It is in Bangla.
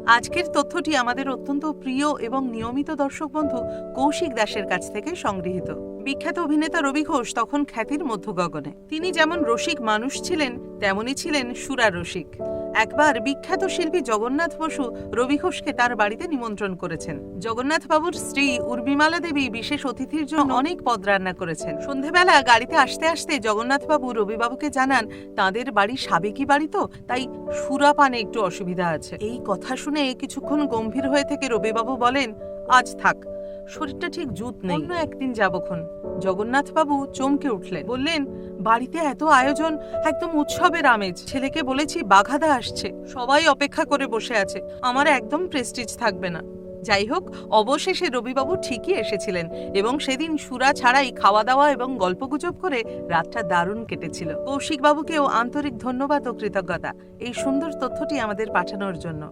আজকের তথ্যটি আমাদের অত্যন্ত প্রিয় এবং নিয়মিত দর্শক বন্ধু কৌশিক দাসের কাছ থেকে সংগৃহীত। বিখ্যাত অভিনেতা রবি ঘোষ তখন খ্যাতির মধ্যগগনে। তিনি যেমন রসিক মানুষ ছিলেন, তেমনই ছিলেন সুরা রসিক। একবার বিখ্যাত শিল্পী জগন্নাথ বসু রবি ঘোষকে তার বাড়িতে নিমন্ত্রণ করেছেন। জগন্নাথ বাবুর স্ত্রী উর্মিমালা দেবী বিশেষ অতিথির জন্য অনেক পদ রান্না করেছেন। সন্ধেবেলা গাড়িতে আসতে আসতে জগন্নাথ বাবু রবিবাবুকে জানান তাদের বাড়ি সাবেকি বাড়ি তো, তাই সুরা পানে একটু অসুবিধা আছে। এই কথা শুনে কিছুক্ষণ গম্ভীর হয়ে থেকে রবিবাবু বলেন, আজ থাক, শরীরটা ঠিক জুত নেই, অন্য একদিন যাবক্ষণ। জগন্নাথ বাবু চমকে উঠলেন, বললেন, বাড়িতে এত আয়োজন, একদম উৎসবের আমেজ। ছেলেকে বলেছি বাঘাদা আসছে, সবাই অপেক্ষা করে বসে আছে, আমার একদম প্রেস্টিজ থাকবে না। যাই হোক, অবশেষে রবিবাবু ঠিকই এসেছিলেন এবং সেদিন সুরা ছাড়াই খাওয়া দাওয়া এবং গল্পগুজব করে রাতটা দারুণ কেটেছিল। কৌশিক বাবুকেও আন্তরিক ধন্যবাদ ও কৃতজ্ঞতা এই সুন্দর তথ্যটি আমাদের পাঠানোর জন্য।